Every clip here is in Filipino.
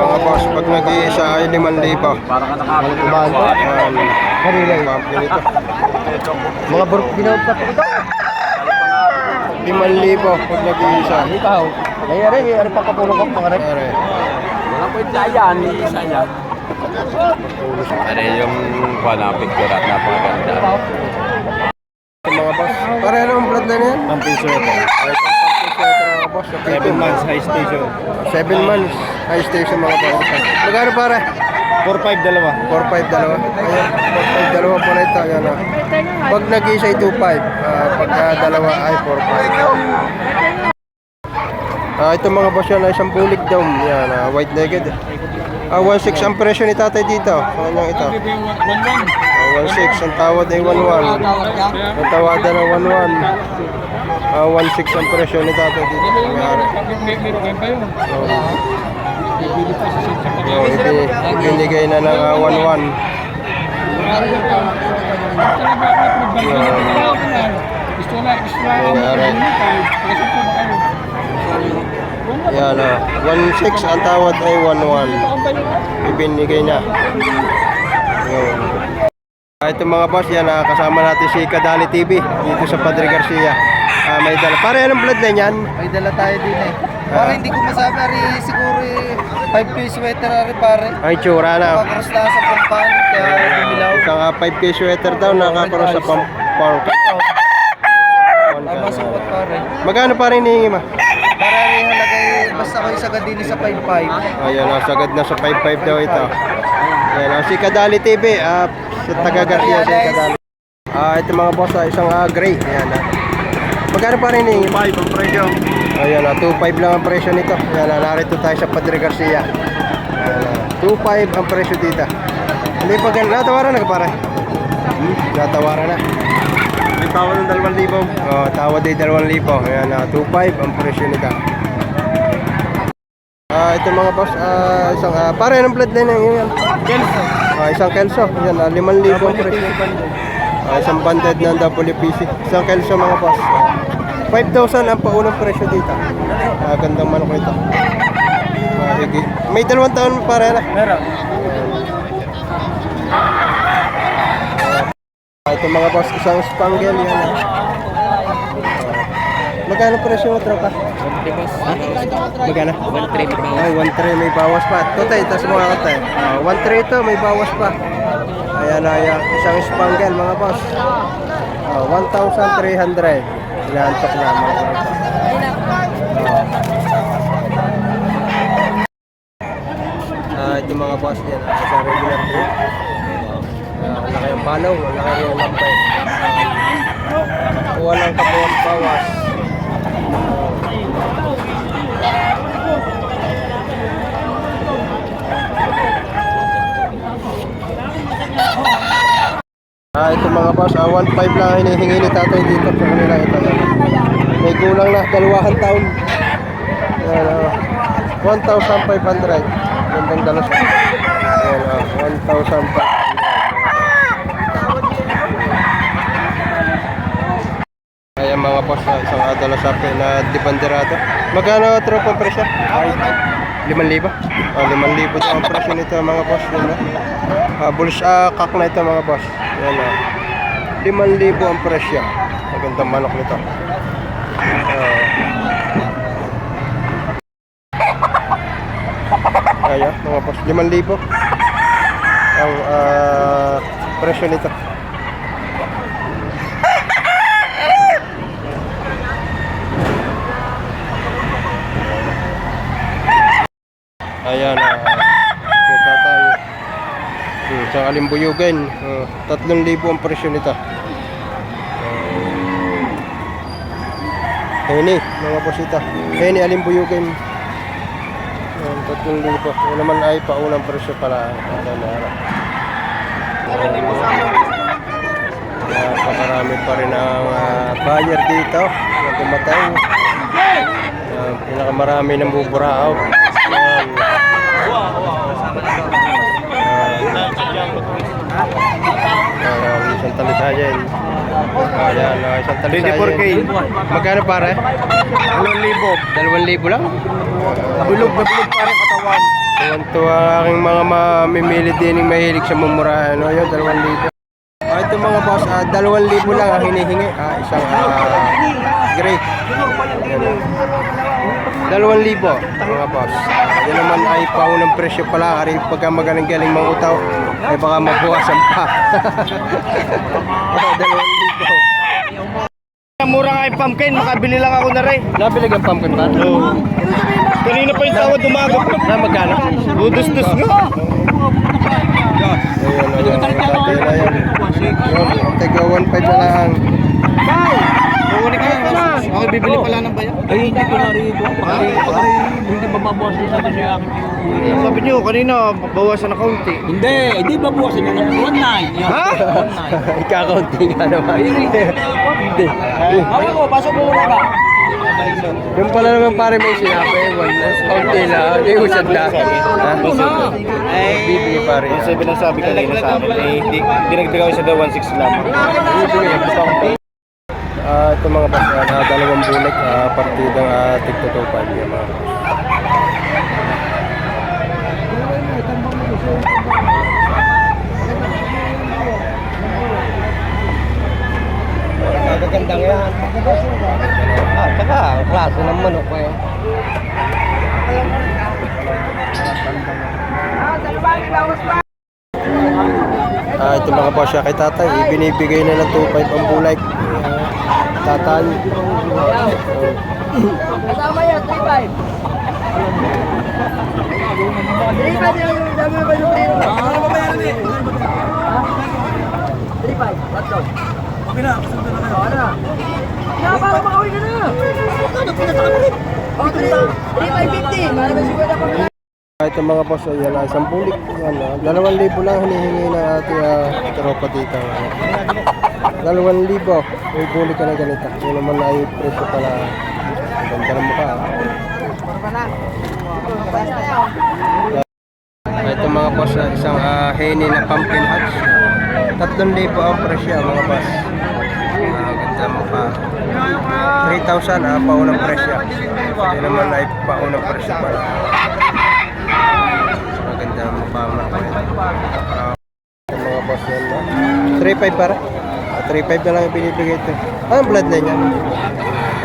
mga boss, pag nag-iisa ay 5,000. Parang ka nakakalimutan. Kanila yung ganito. Mga buruk ginawag pa ito. 5,000 pag nag-iisa. Ikaw. Kaya rin, ano pa kapulong ko mga rin. Wala po yung yan, isa niya. Ano yung panapig ko at napakaganda. Mga boss, pareho ang bloodline yan. Pampiso ito. Mga boss, 7 months high station. 7 months, high station mga boss. Magkano pare? 4-5 dalawa. 4,500 dalawa. Ayan, 4,500 dalawa po na ito. Ayan, pag nag-iisa ay 2,500. Pag dalawa ay 4,500. Ito mga boss yan ay isang bulig daw. Yan, white legged. 1,600 ang presyo ni tatay dito. Sa kanyang ito. 1,600. Ang tawad ay 1,100. Ang tawadan ng 1,100. 1,600 ang presyo ni tatay dito. Ibinigay na ng 1,100. Yan, 1,600 ang tawad ay 1,100. Ibinigay na. Ito mga boss, yan, kasama natin si Kadali TV dito sa Padre Garcia. May dala. Pare, anong bloodline yan? May dala tayo din eh. Pare, hindi ko masabi, ari, siguro 5-piece sweater, ari pare. Ay, tsura na. Nakakross na sa pampan, kaya dumilaw. Isang 5K sweater daw, nakakross sa pump. Tama support pare. Magkano pa rin hihingi mo? Pare, ari, halagay, basta ko isagad din sa 5-5. Ayan, sagad na sa 5,500 daw ito. Ayan, si Kadali TV, sa taga Garcia si Kadali. Ito mga boss, isang gray. Ayan, magkano pa rin hihingi? 5 ang presyo. Ayan, 2,500 lang ang presyo nito. Ayan, narito tayo sa Padre Garcia. Ayan, 2,500 ang presyo dito. Hindi pa ganun, natawaran na ka pare? Natawaran na. May tawad ng 2,000. Tawad ay 2,000. Ayan, 2,500 ang presyo nito. Ito mga boss, isang pare ng bloodline ng yun. Kelso. Isang Kelso. Ayan, 5,000 ang presyo. Isang banded ng WPC. Isang Kelso mga boss. 5,000 ang paunang presyo dito. Gandang manok nito. May 2 taon pare na. Meron. Ito mga boss, isang Spangle yan. Magkano presyo mo tropa? 1-3 boss. Magkano? 1-3 may bawas. Ay, 1,300 may bawas pa. Tutay, tas mga katay. 1,300 ito, may bawas pa. Ayan, ayan. Isang Spangle mga boss. 1,300. Inaantok na mga boss. Ito mga boss yan. Sa regular group. Laki yung palaw, laki yung lampay. Walang kabawas-bawas. Ito mga boss, 1,500 lang hinihingi ni tatay dito sa kanila ito. May kulang na 2 taon. 1,500. Gandang dalas. 1,500. Ayan mga boss, isang adalas na dibanderado. Magkano tropang presyo? 5,000? 5,000 daw ang presyo nito mga boss. Bulls kak na ito mga boss. Yan, 5,000 ang presyo. Magandang manok nito. Ayan mga boss, 5,000 ang presyo nito. Ayan, punta tayo sa Alimbuyugan. 3,000 ang presyo nito. Heni, mga boss ito. Heni Alimbuyugan. 3,000. Yung naman ay paunang presyo pala. Napakarami pa rin ang buyer dito na tumatay. Pinakamarami ng buburao. Isang talisayan. Ayan, isang talisayan. 24K. Magkano pare? 2,000. 2,000 lang? Bulog na bulog pa rin katawan. Yan to ang aking mga mamimili din yung mahilig sa mumurahan. Ano yun, 2,000. Ito mga boss, 2,000 lang ang hinihingi. Isang gray. 2,000 mga boss. Yan naman ay paunang presyo pala. Ari pagka magaling-galing mga utaw, ay baka mabuwasan pa. 2,000. Mura nga yung pumpkin, makabili lang ako na rin. Nabili kang pumpkin ba? Oo. Kanina pa yung tawad umagot. Magkano? Udus-dus nga. Ayun, tatay na yan. Yun, tega 1.5 na lang. Kukunin ka na. Ako bibili pala ng bayan. Ay, hindi ko narito. Hindi mababawas sa akin yung aking Sabi niyo, kanina, bawasan na kaunti. Hindi babawasan yung one night. Ha? Ikakaunti nga naman. Hindi. Hawa ko, pasok mo muna ba? Yung pala naman pare may sinabi, kaunti lang. Hindi usad na. Bibili pare. Yung sabi ng sabi kanina sa akin, hindi nagdagaw siya daw 1.6 lang. Ito mga boss, dalawang bulik, partidang tig-2.5 yung mga boss. Magagandang yan. Tsaka, klase ng manok ko eh. Ito mga boss siya kay tatay, ibinibigay na ng 2.5 ang bulay. Tatay. Kasama yan, 3-5. 3-5 yung dami ba yung preno? Ano ba yan eh? 3-5, let's go. Okay na, kasunod na kayo. Ano? Na, para makawin ka na. Ano, pinataka mo rin. O, 3-5-50. Marami siguro na pag- Ito mga boss, yan isang bulik. Yan, 2,000 lang hinihingi ng ating tropa dito. 2,000. May bulik ka na ganito. Yun naman ay presyo pala. Ang ganda ng mukha. Ito mga boss, isang heni na pumpkin hatch. 3,000 ang presyo mga boss. Ganda mo pa. 3,000 paunang presyo. Yun naman ay paunang presyo pala. Maganda mo pa mga boss yan, no? 3.5 para? 3.5 na lang yung binibigay ito. Anong bloodline yan?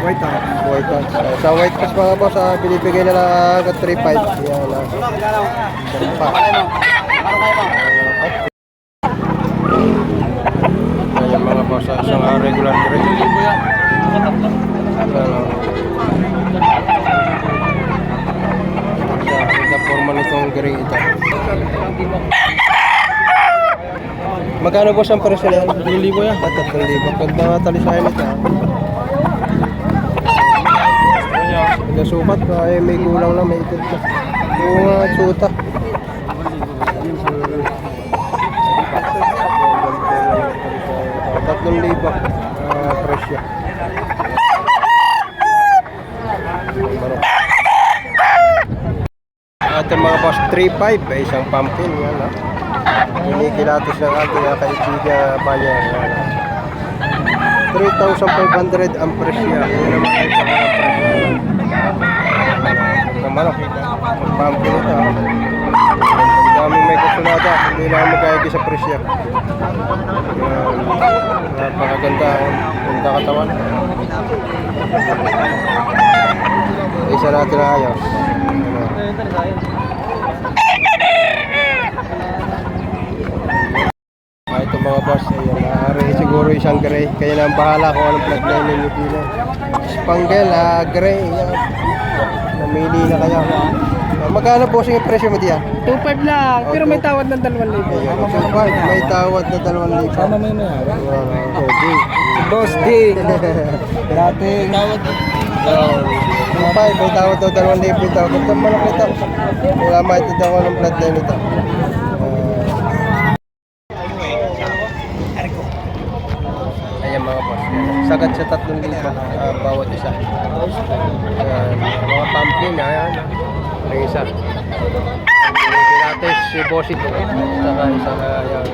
White house. White house. Sa white house mga boss, binibigay na lang agad 3.5. Yan lang. Ganun pa. Ayan mga boss, isang regular grade. Sa forma nitong grade ito. Magkano boss ang presyo na yan? 3,000 yan. 3,000. Pag mga talisayan ito. Nagasukat pa. Ay, may kulang lang. May ikot pa. Yung suta. Tatlong libo presyo. At mga boss 3.5 ay isang pumpkin yan ha. Kinikilatis ng ating kaibigan bayan. 3,500 ang presyo. Yun naman ay pangalang presyo. Naman ang pumpkin ito ha. Ang daming may kasunada. Hindi lang magkayagi sa presyo. Napakaganda. Ganda katawan. Isa natin na ayos. Ito mga boss, ayan, maaari siguro isang gray. Kaya na ang bahala kung anong bloodline ninyo dito. Spangle, gray. Yan. Namili na kayo. Magkano po yung presyo mo diyan? 2.5 lang, pero may tawad ng 2,000. Ayan, 2.5. May tawad na 2,000. Sama mo yun na. Boss D. Dati. Tawad. 2.5. May tawad daw 2,000 ito. Ganda malak ito. Wala maitid ako ng bloodline ito. Ayan mga boss. Sagad sa 3,000 bawat isa. Mga pumpkin, ayan. May isa. Pinates si Bossy. Saka isa ayan.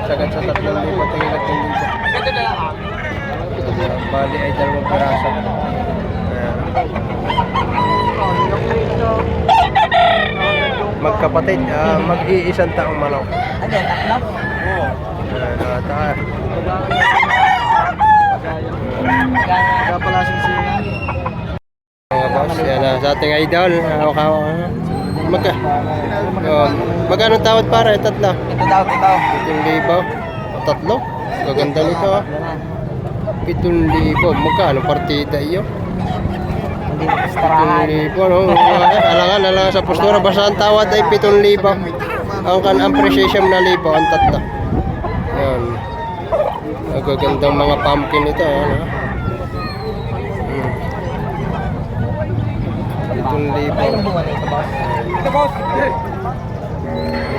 Sagad sa 3,000 tingin at 3,000. Bali ay 2 piraso. Ayan. magkapatid, mag-iisang taong manok. Ano yan, taklo? Kaya pala si Mga boss, yan na sa ating idol. Magkano tawad para? Tatlo. Ito daw, ito. 7,000. Tatlo? Gaganda nito ah. 7,000. Magkano partida iyo? Hindi na pastarahan. 7,000. No? Alangan sa postura. Basta ang tawad ay 7,000. Ang appreciation na libo ang tatlo. Yan. Gagandang mga pumpkin ito. Yan, ha? 7,000. buwan ito, boss?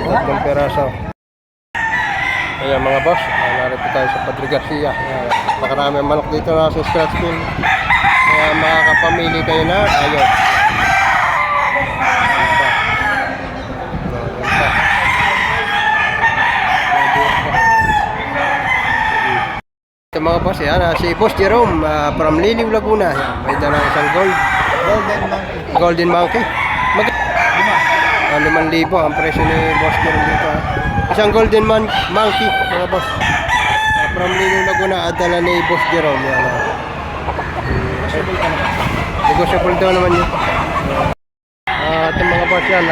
Tatlong peraso. Ayan mga boss, narito tayo sa Padre Garcia. Pakarami ang manok dito na sa scratch pin. Kaya makakapamili kayo na ayos. Ito mga boss, yan, si Boss Jerome from Liliw, Laguna. Yan, may dalang isang golden monkey. 5,000 ang presyo ni Boss Jerome dito. Isang golden monkey, mga boss. From Liliw, Laguna, adala ni Boss Jerome. Yan, negotiable daw naman yun. Ito mga boss yan,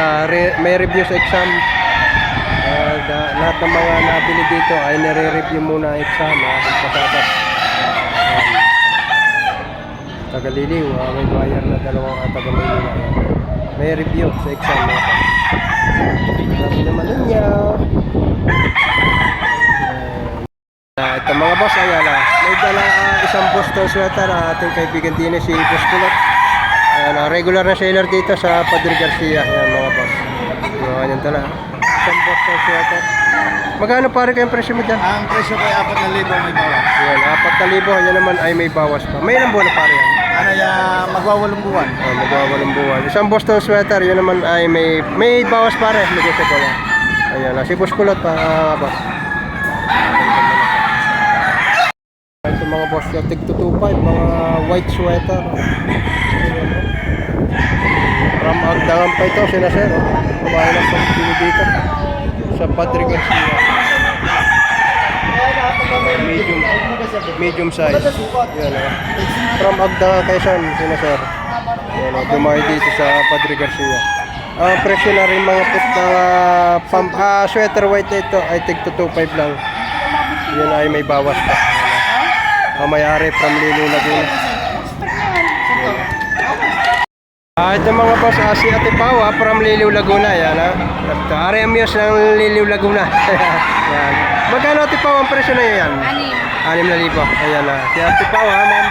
may review sa exam. Lahat ng mga nabili dito ay nire-review muna ang exam. Kung pasatas. Tagaliliw, may buyer na dalawang tagaliliw. May review sa exam. Sabi naman niya. Ito mga boss, ayan na. May dala isang Boston sweater ating kaibigan din si Boss Kulot. Ayan, regular na seller dito sa Padre Garcia. Ayan mga boss. Ayan dala. Isang Boston sweater. Magkano pare kayong presyo mo dyan? Ang presyo ko ay 4,000 may bawas. Ayan, 4,000. Yan naman ay may bawas pa. May ilang buwan na pare yan? Ano yan, magwawalong buwan. Magwawalong buwan. Isang Boston sweater, yun naman ay may bawas pare. Negotiable yan. Ayan, si Boss Kulot pa, boss. Ito mga boss, yung tig 225, mga white sweater. From Agdangan pa ito, sinasir. Kumain lang sa dito sa Padre Garcia. Medium size. Yan, from Agdangan, Quezon, sinasir. Yan, dumay dito sa Padre Garcia. Presyo na rin mga put na sweater white ito ay tig 225 lang. Yun ay may bawas pa. May-ari from Liliw, Laguna. Ito mga boss, si Ate Pao from Liliw, Laguna. Yan ha. Ito, Ari Amyos ng Liliw, Laguna. Yan. Magkano Ate Pao ang presyo na yan? 6,000. Ayan na. Si Ate Pao ha, ma'am.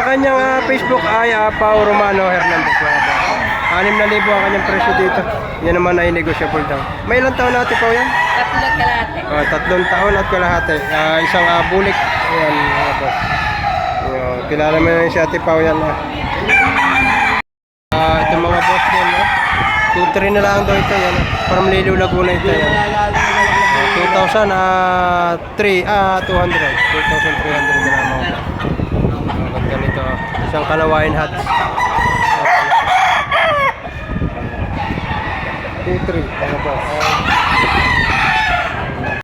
Kanyang Facebook ay Pao Romano Hernandez. 6,000 ang kanyang presyo dito. Yan naman ay negotiable daw. May ilang taon na Ate Pao yan? 3 taon at kalahati. Isang bulik. Ayan mga boss. Kilala mo na si Ate Pao yan. Ito mga boss yan. 2-3 na lang daw ito. Yan. From Liliw, Laguna ito. Yan. 2,300. 2,300 na lang mga. Ganda nito. Isang kalawain hats. 2-3 mga boss.